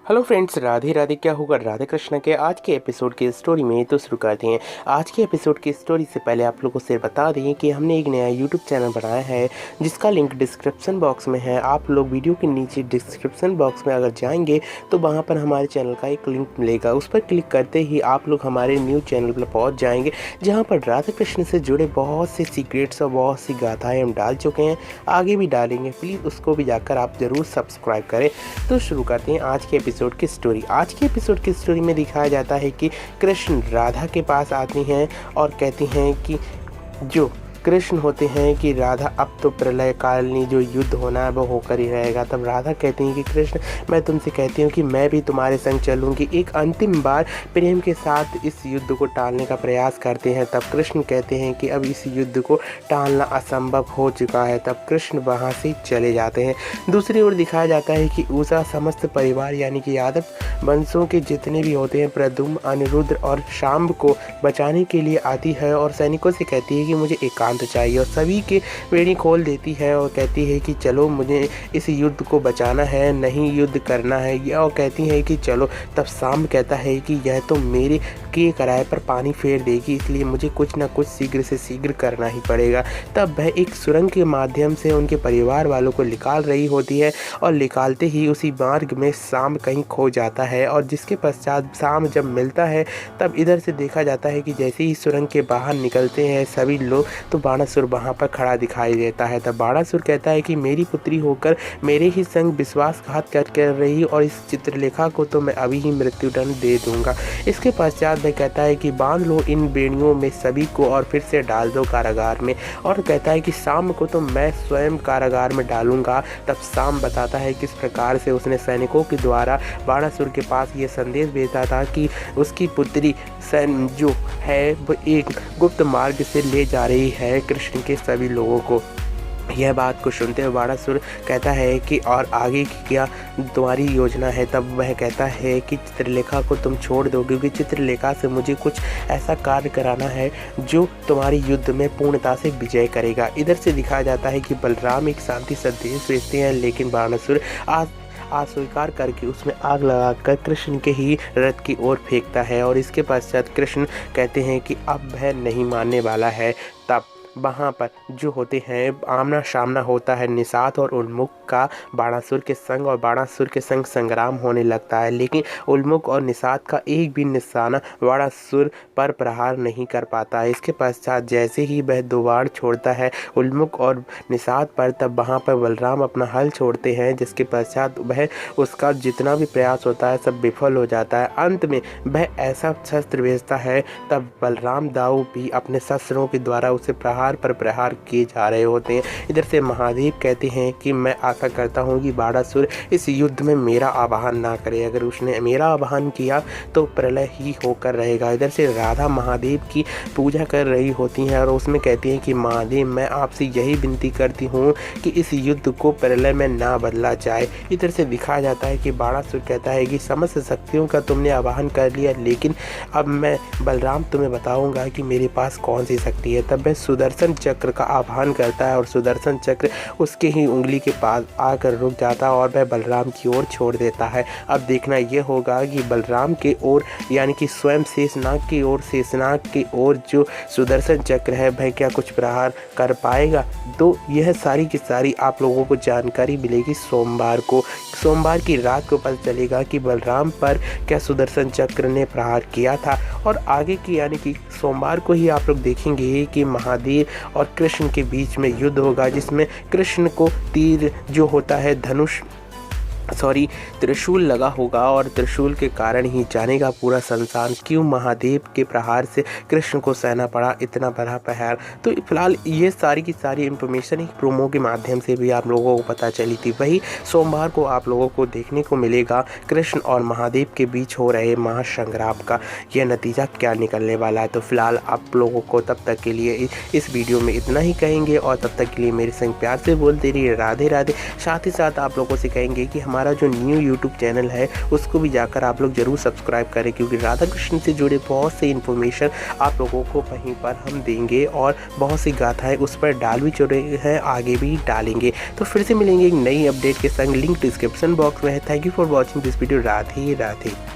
Hello friends, Radhe Radhe. क्या होगा राधे कृष्ण के आज के एपिसोड की स्टोरी में तो शुरू करते हैं। आज के एपिसोड की स्टोरी से पहले आप लोगों से बता दें कि हमने एक नया यूट्यूब चैनल बनाया है जिसका लिंक डिस्क्रिप्शन बॉक्स में है। आप लोग वीडियो के नीचे डिस्क्रिप्शन बॉक्स में अगर जाएंगे तो वहां पर हमारे चैनल का एक लिंक मिलेगा। उस पर क्लिक करते ही आप लोग हमारे न्यू चैनल पर पहुँच जाएंगे जहाँ पर राधे कृष्ण से जुड़े बहुत से सीक्रेट्स और बहुत सी गाथाएँ हम डाल चुके हैं, आगे भी डालेंगे। प्लीज़ उसको भी जाकर आप ज़रूर सब्सक्राइब करें। तो शुरू करते हैं आज के एपिसोड की स्टोरी। आज के एपिसोड की स्टोरी में दिखाया जाता है कि कृष्ण राधा के पास आती हैं और कहती हैं कि जो कृष्ण होते हैं कि राधा अब तो प्रलय कालनी जो युद्ध होना है वो होकर ही रहेगा। तब राधा कहती हैं कि कृष्ण, मैं तुमसे कहती हूँ कि मैं भी तुम्हारे संग चलूँगी। एक अंतिम बार प्रेम के साथ इस युद्ध को टालने का प्रयास करते हैं। तब कृष्ण कहते हैं कि अब इस युद्ध को टालना असंभव हो चुका है। तब कृष्ण वहाँ से चले जाते हैं। दूसरी ओर दिखाया जाता है कि उषा समस्त परिवार यानी कि यादव वंशों के जितने भी होते हैं प्रद्युम्न, अनिरुद्ध और शाम्ब को बचाने के लिए आती है और सैनिकों से कहती है कि मुझे एकांत चाहिए और सभी के बेड़ी खोल देती है और कहती है कि चलो मुझे इस युद्ध को बचाना है, नहीं युद्ध करना है। यह और कहती है कि चलो। तब शाम्ब कहता है कि यह तो मेरे के किराए पर पानी फेर देगी, इसलिए मुझे कुछ ना कुछ शीघ्र से शीघ्र करना ही पड़ेगा। तब वह एक सुरंग के माध्यम से उनके परिवार वालों को निकाल रही होती है और निकालते ही उसी मार्ग में शाम्ब कहीं खो जाता है और जिसके पश्चात शाम्ब जब मिलता है तब इधर से देखा जाता है कि जैसे ही सुरंग के बाहर निकलते हैं सभी लोग तो बाणासुर वहाँ पर खड़ा दिखाई देता है। तब बाणासुर कहता है कि मेरी पुत्री होकर मेरे ही संग विश्वासघात कर रही और इस चित्रलेखा को तो मैं अभी ही मृत्युदंड दे दूंगा। इसके पश्चात वह कहता है कि बांध लो इन बेड़ियों में सभी को और फिर से डाल दो कारागार में, और कहता है कि शाम्ब को तो मैं स्वयं कारागार में डालूंगा। तब शाम्ब बताता है किस प्रकार से उसने सैनिकों के द्वारा बाणासुर के पास ये संदेश भेजा था कि उसकी पुत्री सैन जो है वो एक गुप्त मार्ग से ले जा रही है कृष्ण के सभी लोगों को। यह बात को सुनते हुए बाणासुर कहता है कि और आगे की क्या तुम्हारी योजना है। तब वह कहता है कि चित्रलेखा को तुम छोड़ दो, क्योंकि चित्रलेखा से मुझे कुछ ऐसा कार्य कराना है जो तुम्हारी युद्ध में पूर्णता से विजय करेगा। इधर से दिखाया जाता है कि बलराम एक शांति संदेश भेजते हैं, लेकिन बाणासुर अस्वीकार करके उसमें आग लगाकर कृष्ण के ही रथ की ओर फेंकता है और इसके पश्चात कृष्ण कहते हैं कि अब वह नहीं मानने वाला है। तब वहाँ पर जो होते हैं आमना सामना होता है निषाद और उन्मुख का बाणासुर के संग, और बाणासुर के संग संग्राम होने लगता है, लेकिन उन्मुख और निषाद का एक भी निशाना बाणासुर पर प्रहार नहीं कर पाता है। इसके पश्चात जैसे ही वह दो बाण छोड़ता है उन्मुख और निषाद पर, तब वहाँ पर बलराम अपना हल छोड़ते हैं, जिसके पश्चात वह उसका जितना भी प्रयास होता है सब विफल हो जाता है। अंत में वह ऐसा शस्त्र भेजता है, तब बलराम दाऊ भी अपने शस्त्रों के द्वारा उसे प्रहार पर प्रहार किए जा रहे होते हैं। इधर से महादेव कहते हैं कि मैं आशा करता हूं कि बाणासुर इस युद्ध में मेरा आवाहन ना करे, अगर उसने मेरा आवाहन किया तो प्रलय ही होकर रहेगा। इधर से राधा महादेव की पूजा कर रही होती हैं और उसमें कहती हैं कि महादेव, मैं आपसे यही विनती करती हूँ कि इस युद्ध को प्रलय में ना बदला जाए। इधर से दिखाया जाता है कि बाणासुर कहता है कि समस्त शक्तियों का तुमने आवाहन कर लिया, लेकिन अब मैं बलराम तुम्हें बताऊंगा कि मेरे पास कौन सी शक्ति है। तब वह सुदर्शन चक्र का आह्वान करता है और सुदर्शन चक्र उसके ही उंगली के पास आकर रुक जाता है और वह बलराम की ओर छोड़ देता है। अब देखना यह होगा कि बलराम के ओर यानी कि स्वयं शेषनाग की ओर, शेषनाग की ओर जो सुदर्शन चक्र है वह क्या कुछ प्रहार कर पाएगा। तो यह सारी की सारी आप लोगों को जानकारी मिलेगी सोमवार को। सोमवार की रात को पता चलेगा कि बलराम पर क्या सुदर्शन चक्र ने प्रहार किया था, और आगे की यानी कि सोमवार को ही आप लोग देखेंगे कि महादेव और कृष्ण के बीच में युद्ध होगा, जिसमें कृष्ण को तीर जो होता है त्रिशूल लगा होगा और त्रिशूल के कारण ही जानेगा पूरा संसार क्यों महादेव के प्रहार से कृष्ण को सहना पड़ा इतना बड़ा प्रहार। तो फिलहाल ये सारी की सारी इन्फॉर्मेशन एक प्रोमो के माध्यम से भी आप लोगों को पता चली थी। वही सोमवार को आप लोगों को देखने को मिलेगा कृष्ण और महादेव के बीच हो रहे महासंग्राम का यह नतीजा क्या निकलने वाला है। तो फिलहाल आप लोगों को तब तक के लिए इस वीडियो में इतना ही कहेंगे, और तब तक के लिए मेरे संग प्यार से बोलते रहिए राधे राधे। साथ ही साथ आप लोगों से कहेंगे कि हमारा जो न्यू यूट्यूब चैनल है उसको भी जाकर आप लोग ज़रूर सब्सक्राइब करें, क्योंकि राधा कृष्ण से जुड़े बहुत से इन्फॉर्मेशन आप लोगों को वहीं पर हम देंगे और बहुत सी गाथाएँ उस पर डाल भी चुके हैं, आगे भी डालेंगे। तो फिर से मिलेंगे एक नई अपडेट के संग, लिंक डिस्क्रिप्शन बॉक्स में है। Thank you for watching this video. Radhe Radhe.